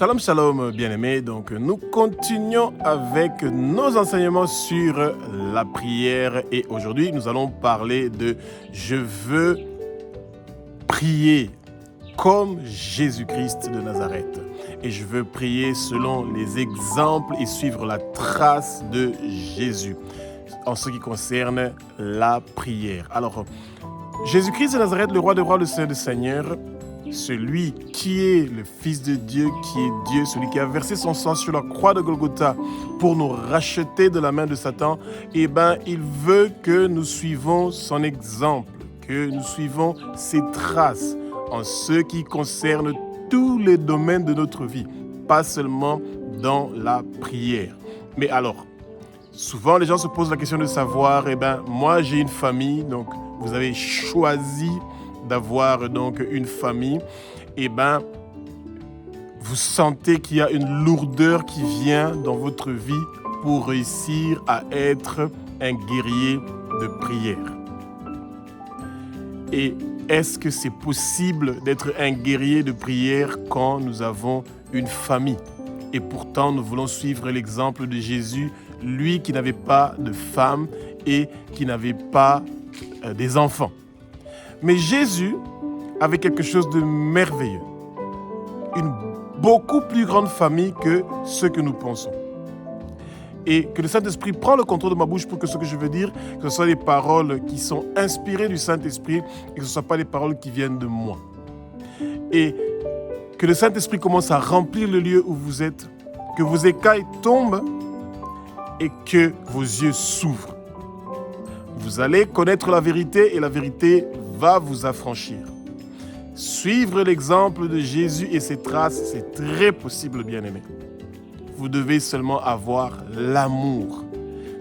Shalom, shalom, bien-aimés. Donc, nous continuons avec nos enseignements sur la prière. Et aujourd'hui, nous allons parler de « Je veux prier comme Jésus-Christ de Nazareth ». Et je veux prier selon les exemples et suivre la trace de Jésus en ce qui concerne la prière. Alors, Jésus-Christ de Nazareth, le roi des rois, le Seigneur des seigneurs, celui qui est le Fils de Dieu, qui est Dieu, celui qui a versé son sang sur la croix de Golgotha pour nous racheter de la main de Satan, il veut que nous suivons son exemple, que nous suivons ses traces en ce qui concerne tous les domaines de notre vie, pas seulement dans la prière. Mais alors, souvent les gens se posent la question de savoir, moi j'ai une famille, donc vous avez choisi d'avoir donc une famille, vous sentez qu'il y a une lourdeur qui vient dans votre vie pour réussir à être un guerrier de prière. Et est-ce que c'est possible d'être un guerrier de prière quand nous avons une famille? Et pourtant, nous voulons suivre l'exemple de Jésus, lui qui n'avait pas de femme et qui n'avait pas des enfants. Mais Jésus avait quelque chose de merveilleux, une beaucoup plus grande famille que ce que nous pensons. Et que le Saint-Esprit prend le contrôle de ma bouche pour que ce que je veux dire, que ce soit des paroles qui sont inspirées du Saint-Esprit et que ce ne soient pas des paroles qui viennent de moi. Et que le Saint-Esprit commence à remplir le lieu où vous êtes, que vos écailles tombent et que vos yeux s'ouvrent. Vous allez connaître la vérité et la vérité va vous affranchir. Suivre l'exemple de Jésus et ses traces, c'est très possible, bien-aimés. Vous devez seulement avoir l'amour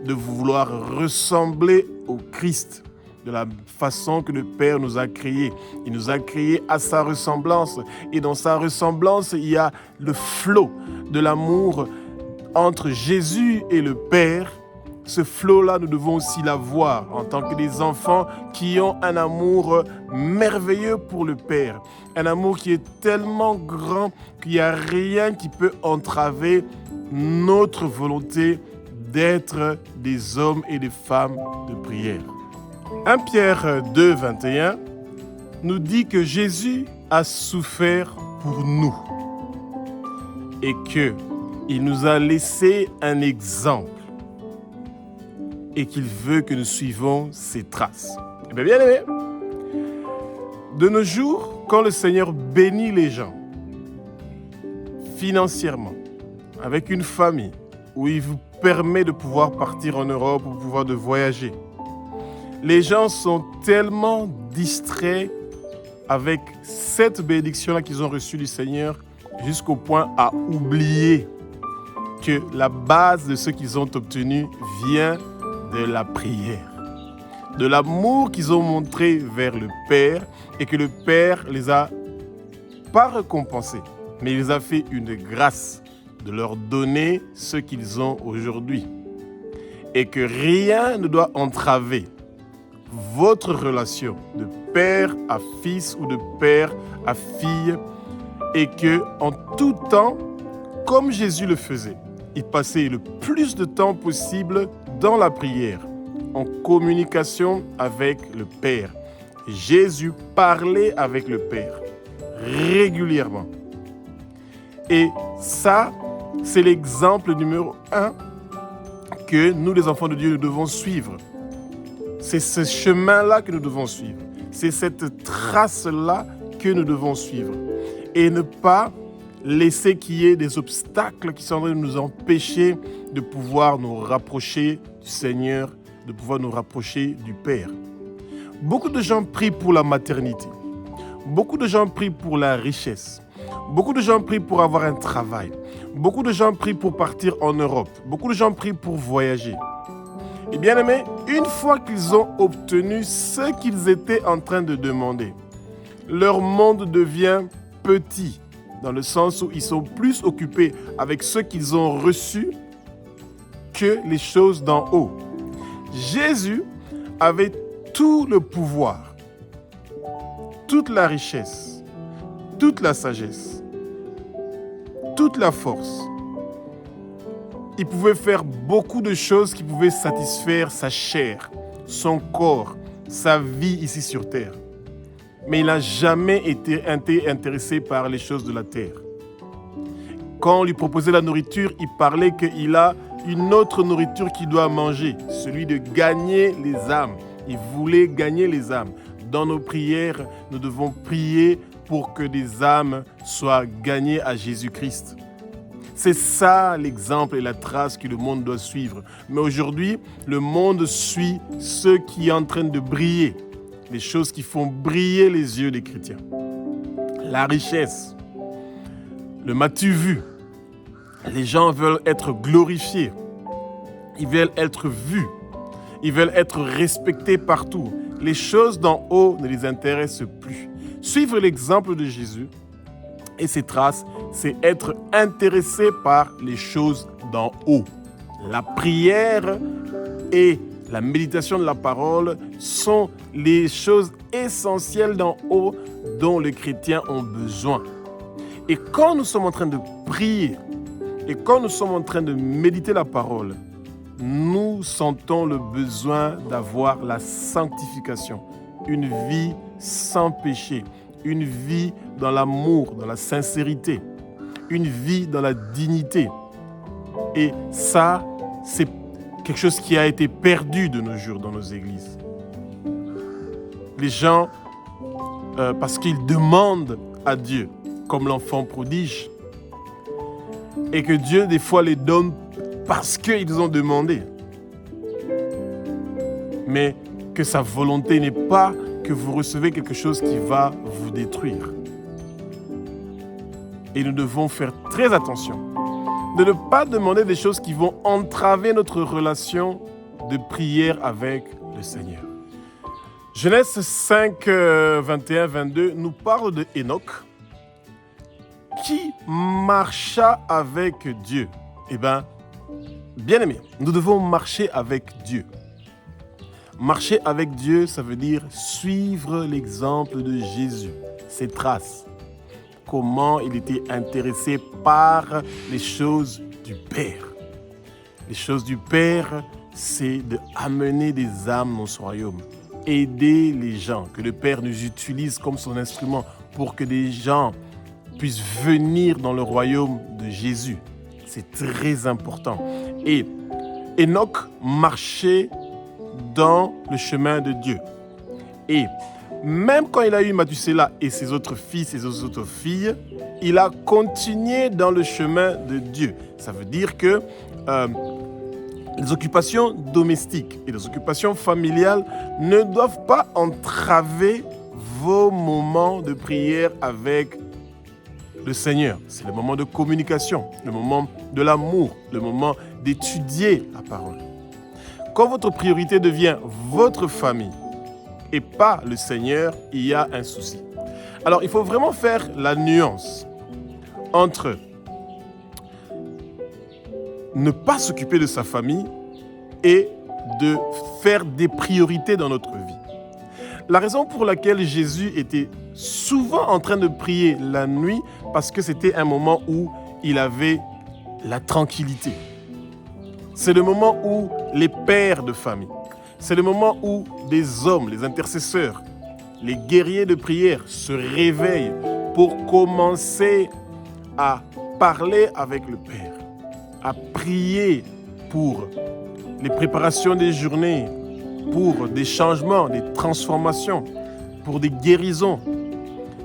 de vouloir ressembler au Christ de la façon que le Père nous a créés. Il nous a créés à sa ressemblance. Et dans sa ressemblance, il y a le flot de l'amour entre Jésus et le Père. Ce flot-là, nous devons aussi l'avoir en tant que des enfants qui ont un amour merveilleux pour le Père. Un amour qui est tellement grand qu'il n'y a rien qui peut entraver notre volonté d'être des hommes et des femmes de prière. 1 Pierre 2, 21 nous dit que Jésus a souffert pour nous et qu'il nous a laissé un exemple et qu'il veut que nous suivions ses traces. Bien aimé, de nos jours, quand le Seigneur bénit les gens financièrement, avec une famille, où il vous permet de pouvoir partir en Europe, ou pouvoir de voyager, les gens sont tellement distraits avec cette bénédiction-là qu'ils ont reçue du Seigneur, jusqu'au point à oublier que la base de ce qu'ils ont obtenu vient de la prière, de l'amour qu'ils ont montré vers le Père et que le Père les a pas récompensés, mais il les a fait une grâce de leur donner ce qu'ils ont aujourd'hui. Et que rien ne doit entraver votre relation de père à fils ou de père à fille et que en tout temps, comme Jésus le faisait, il passait le plus de temps possible dans la prière, en communication avec le Père. Jésus parlait avec le Père régulièrement. Et ça, c'est l'exemple numéro 1 que nous, les enfants de Dieu, nous devons suivre. C'est ce chemin-là que nous devons suivre. C'est cette trace-là que nous devons suivre. Et ne pas laisser qu'il y ait des obstacles qui sont en train de nous empêcher de pouvoir nous rapprocher du Seigneur, de pouvoir nous rapprocher du Père. Beaucoup de gens prient pour la maternité. Beaucoup de gens prient pour la richesse. Beaucoup de gens prient pour avoir un travail. Beaucoup de gens prient pour partir en Europe. Beaucoup de gens prient pour voyager. Et bien aimés, une fois qu'ils ont obtenu ce qu'ils étaient en train de demander, leur monde devient petit, dans le sens où ils sont plus occupés avec ce qu'ils ont reçu que les choses d'en haut. Jésus avait tout le pouvoir, toute la richesse, toute la sagesse, toute la force. Il pouvait faire beaucoup de choses qui pouvaient satisfaire sa chair, son corps, sa vie ici sur terre. Mais il n'a jamais été intéressé par les choses de la terre. Quand on lui proposait la nourriture, il parlait qu'il a une autre nourriture qu'il doit manger, celui de gagner les âmes. Il voulait gagner les âmes. Dans nos prières, nous devons prier pour que des âmes soient gagnées à Jésus-Christ. C'est ça l'exemple et la trace que le monde doit suivre. Mais aujourd'hui, le monde suit ce qui est en train de briller, les choses qui font briller les yeux des chrétiens. La richesse, le m'as-tu vu? Les gens veulent être glorifiés, ils veulent être vus, ils veulent être respectés partout. Les choses d'en haut ne les intéressent plus. Suivre l'exemple de Jésus et ses traces, c'est être intéressé par les choses d'en haut. La prière et la méditation de la parole sont les choses essentielles d'en haut dont les chrétiens ont besoin. Et quand nous sommes en train de prier et quand nous sommes en train de méditer la parole, nous sentons le besoin d'avoir la sanctification, une vie sans péché, une vie dans l'amour, dans la sincérité, une vie dans la dignité. Et ça, c'est quelque chose qui a été perdu de nos jours dans nos églises. Les gens, parce qu'ils demandent à Dieu, comme l'enfant prodige, et que Dieu, des fois, les donne parce qu'ils ont demandé. Mais que sa volonté n'est pas que vous recevez quelque chose qui va vous détruire. Et nous devons faire très attention de ne pas demander des choses qui vont entraver notre relation de prière avec le Seigneur. Genèse 5, 21, 22 nous parle de Enoch qui marcha avec Dieu. Eh bien, bien aimé, nous devons marcher avec Dieu. Marcher avec Dieu, ça veut dire suivre l'exemple de Jésus, ses traces. Comment il était intéressé par les choses du Père. Les choses du Père, c'est d'amener des âmes dans son royaume. Aider les gens, que le Père nous utilise comme son instrument pour que des gens puissent venir dans le royaume de Jésus. C'est très important. Et Enoch marchait dans le chemin de Dieu. Et même quand il a eu Mathusela et ses autres fils et ses autres filles, il a continué dans le chemin de Dieu. Ça veut dire que les occupations domestiques et les occupations familiales ne doivent pas entraver vos moments de prière avec le Seigneur. C'est le moment de communication, le moment de l'amour, le moment d'étudier la parole. Quand votre priorité devient votre famille et pas le Seigneur, il y a un souci. Alors, il faut vraiment faire la nuance entre ne pas s'occuper de sa famille et de faire des priorités dans notre vie. La raison pour laquelle Jésus était souvent en train de prier la nuit, parce que c'était un moment où il avait la tranquillité. C'est le moment où les pères de famille, c'est le moment où des hommes, les intercesseurs, les guerriers de prière se réveillent pour commencer à parler avec le Père, à prier pour les préparations des journées, pour des changements, des transformations, pour des guérisons.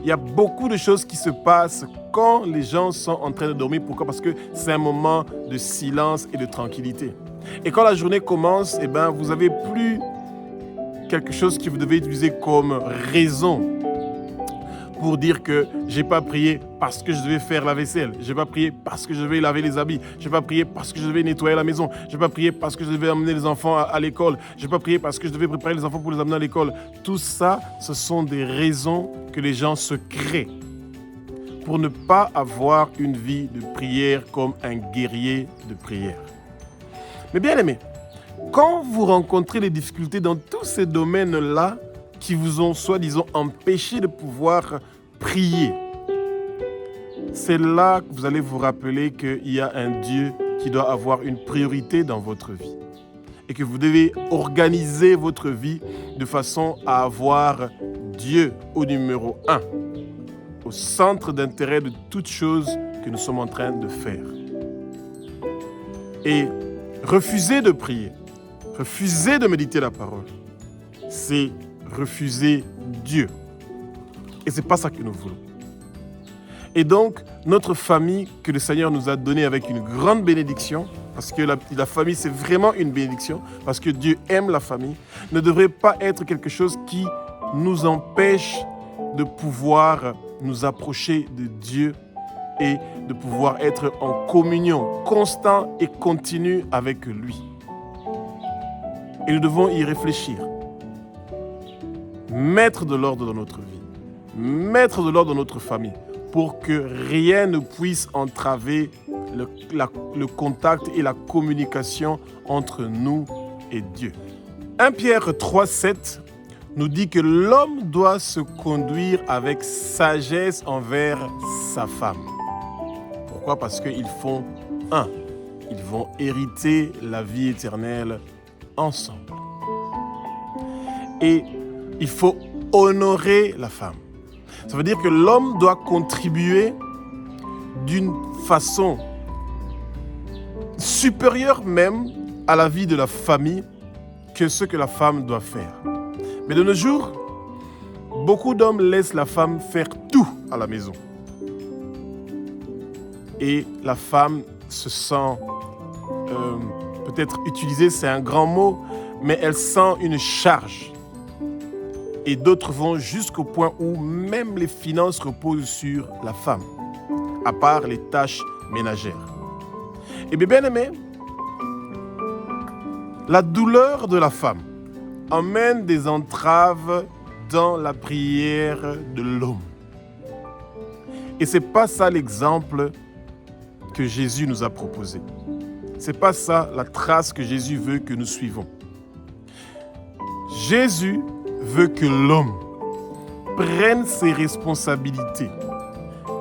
Il y a beaucoup de choses qui se passent quand les gens sont en train de dormir. Pourquoi? Parce que c'est un moment de silence et de tranquillité. Et quand la journée commence, eh ben, vous n'avez plus quelque chose que vous devez utiliser comme raison pour dire que je n'ai pas prié parce que je devais faire la vaisselle, je n'ai pas prié parce que je devais laver les habits, je n'ai pas prié parce que je devais nettoyer la maison, je n'ai pas prié parce que je devais amener les enfants à l'école, je n'ai pas prié parce que je devais préparer les enfants pour les amener à l'école. Tout ça, ce sont des raisons que les gens se créent pour ne pas avoir une vie de prière comme un guerrier de prière. Mais bien aimé, quand vous rencontrez des difficultés dans tous ces domaines-là qui vous ont soi-disant empêché de pouvoir prier, c'est là que vous allez vous rappeler qu'il y a un Dieu qui doit avoir une priorité dans votre vie. Et que vous devez organiser votre vie de façon à avoir Dieu au numéro 1, au centre d'intérêt de toutes choses que nous sommes en train de faire. Et refuser de prier, refuser de méditer la parole, c'est refuser Dieu. Et ce n'est pas ça que nous voulons. Et donc, notre famille que le Seigneur nous a donnée avec une grande bénédiction, parce que la famille, c'est vraiment une bénédiction, parce que Dieu aime la famille, ne devrait pas être quelque chose qui nous empêche de pouvoir nous approcher de Dieu et de pouvoir être en communion constante et continue avec lui. Et nous devons y réfléchir. Mettre de l'ordre dans notre vie, mettre de l'ordre dans notre famille, pour que rien ne puisse entraver le contact et la communication entre nous et Dieu. 1 Pierre 3,7 nous dit que l'homme doit se conduire avec sagesse envers sa femme. Pourquoi? Parce qu'ils font un. Ils vont hériter la vie éternelle ensemble. Et il faut honorer la femme. Ça veut dire que l'homme doit contribuer d'une façon supérieure même à la vie de la famille que ce que la femme doit faire. Mais de nos jours, beaucoup d'hommes laissent la femme faire tout à la maison. Et la femme se sent, peut-être utilisée, c'est un grand mot, mais elle sent une charge. Et d'autres vont jusqu'au point où même les finances reposent sur la femme, à part les tâches ménagères. Et bien aimé, la douleur de la femme emmène des entraves dans la prière de l'homme. Et ce n'est pas ça l'exemple que Jésus nous a proposé. Ce n'est pas ça la trace que Jésus veut que nous suivons. Jésus veut que l'homme prenne ses responsabilités,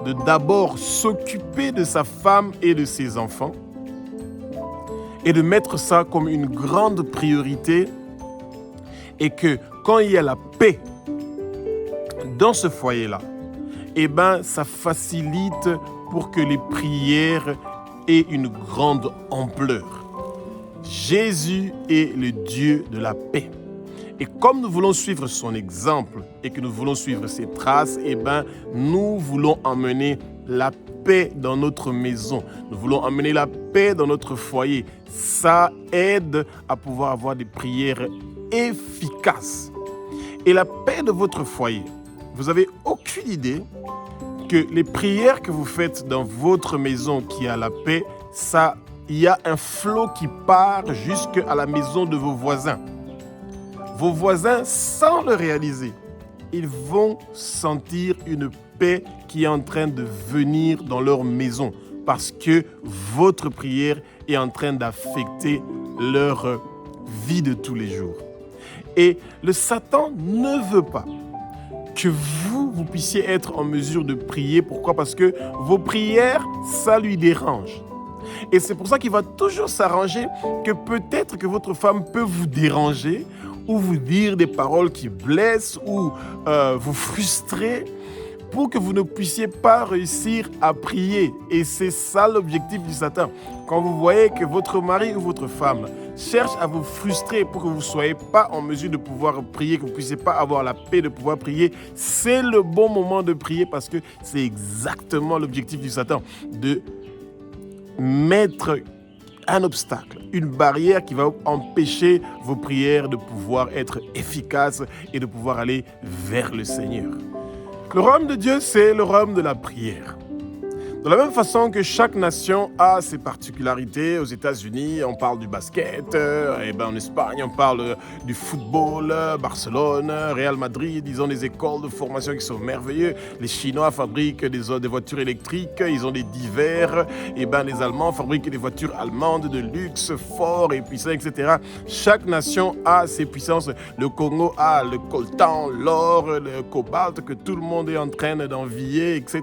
de d'abord s'occuper de sa femme et de ses enfants, et de mettre ça comme une grande priorité, et que quand il y a la paix dans ce foyer-là, ça facilite pour que les prières aient une grande ampleur. Jésus est le Dieu de la paix. Et comme nous voulons suivre son exemple et que nous voulons suivre ses traces, nous voulons emmener la paix dans notre maison. Nous voulons emmener la paix dans notre foyer. Ça aide à pouvoir avoir des prières efficaces. Et la paix de votre foyer, vous n'avez aucune idée que les prières que vous faites dans votre maison qui a la paix, il y a un flot qui part jusqu'à la maison de vos voisins. Vos voisins, sans le réaliser, ils vont sentir une paix qui est en train de venir dans leur maison parce que votre prière est en train d'affecter leur vie de tous les jours. Et le Satan ne veut pas que vous puissiez être en mesure de prier. Pourquoi? Parce que vos prières, ça lui dérange. Et c'est pour ça qu'il va toujours s'arranger que peut-être que votre femme peut vous déranger ou vous dire des paroles qui blessent ou vous frustrer pour que vous ne puissiez pas réussir à prier. Et c'est ça l'objectif du Satan. Quand vous voyez que votre mari ou votre femme cherche à vous frustrer pour que vous ne soyez pas en mesure de pouvoir prier, que vous ne puissiez pas avoir la paix de pouvoir prier, c'est le bon moment de prier parce que c'est exactement l'objectif du Satan, de mettre un obstacle, une barrière qui va empêcher vos prières de pouvoir être efficaces et de pouvoir aller vers le Seigneur. Le royaume de Dieu, c'est le royaume de la prière. De la même façon que chaque nation a ses particularités, aux États-Unis, on parle du basket, en Espagne, on parle du football, Barcelone, Real Madrid, ils ont des écoles de formation qui sont merveilleuses. Les Chinois fabriquent des voitures électriques, ils ont des divers, les Allemands fabriquent des voitures allemandes de luxe, fort et puissant, etc. Chaque nation a ses puissances. Le Congo a le coltan, l'or, le cobalt que tout le monde est en train d'envier, etc.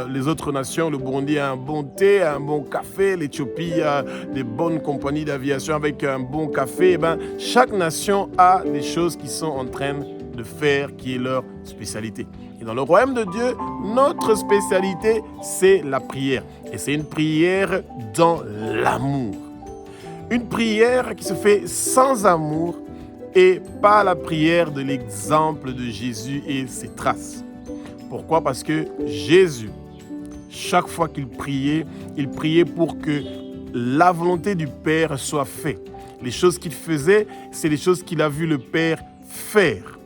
les autres nations, le Burundi a un bon thé, un bon café, l'Éthiopie a des bonnes compagnies d'aviation avec un bon café. Eh bien, chaque nation a des choses qui sont en train de faire, qui est leur spécialité. Et dans le royaume de Dieu, notre spécialité, c'est la prière. Et c'est une prière dans l'amour. Une prière qui se fait sans amour et pas la prière de l'exemple de Jésus et ses traces. Pourquoi? Parce que Jésus, chaque fois qu'il priait pour que la volonté du Père soit faite. Les choses qu'il faisait, c'est les choses qu'il a vu le Père faire.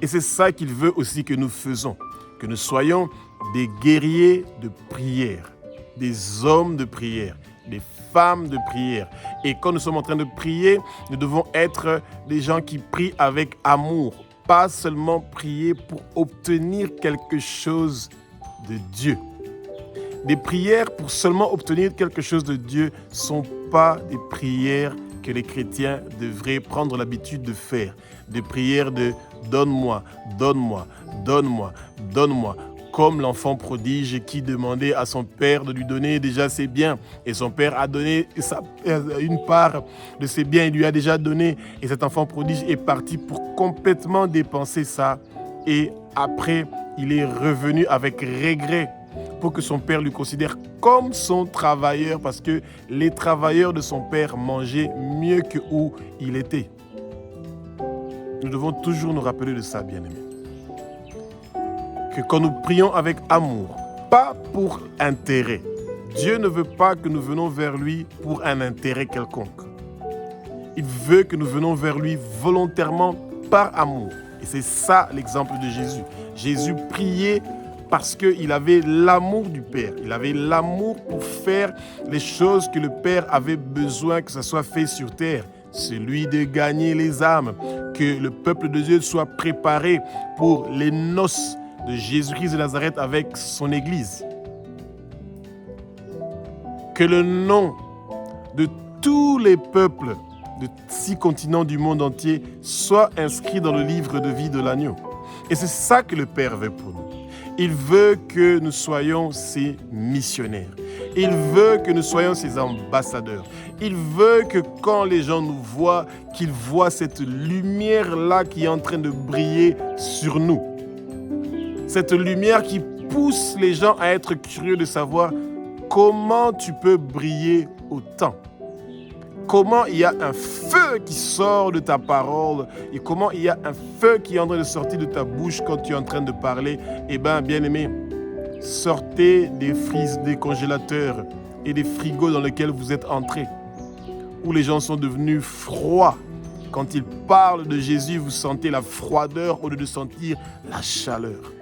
Et c'est ça qu'il veut aussi que nous faisons, que nous soyons des guerriers de prière, des hommes de prière, des femmes de prière. Et quand nous sommes en train de prier, nous devons être des gens qui prient avec amour, pas seulement prier pour obtenir quelque chose de Dieu. Des prières pour seulement obtenir quelque chose de Dieu ne sont pas des prières que les chrétiens devraient prendre l'habitude de faire. Des prières de « donne-moi, donne-moi, donne-moi, donne-moi ». Comme l'enfant prodige qui demandait à son père de lui donner déjà ses biens. Et son père a donné une part de ses biens, il lui a déjà donné. Et cet enfant prodige est parti pour complètement dépenser ça. Et après, il est revenu avec regret pour que son père lui considère comme son travailleur, parce que les travailleurs de son père mangeaient mieux que où il était. Nous devons toujours nous rappeler de ça, bien-aimés. Que quand nous prions avec amour, pas pour intérêt. Dieu ne veut pas que nous venons vers lui pour un intérêt quelconque. Il veut que nous venons vers lui volontairement par amour. Et c'est ça l'exemple de Jésus. Jésus priait parce qu'il avait l'amour du Père. Il avait l'amour pour faire les choses que le Père avait besoin que ça soit fait sur terre. Celui de gagner les âmes, que le peuple de Dieu soit préparé pour les noces de Jésus-Christ de Nazareth avec son Église. Que le nom de tous les peuples de 6 continents du monde entier soit inscrit dans le livre de vie de l'agneau. Et c'est ça que le Père veut pour nous. Il veut que nous soyons ses missionnaires. Il veut que nous soyons ses ambassadeurs. Il veut que quand les gens nous voient, qu'ils voient cette lumière-là qui est en train de briller sur nous. Cette lumière qui pousse les gens à être curieux de savoir comment tu peux briller autant. Comment il y a un feu qui sort de ta parole et comment il y a un feu qui est en train de sortir de ta bouche quand tu es en train de parler. Eh bien, bien-aimés, sortez des congélateurs et des frigos dans lesquels vous êtes entrés, où les gens sont devenus froids. Quand ils parlent de Jésus, vous sentez la froideur au lieu de sentir la chaleur.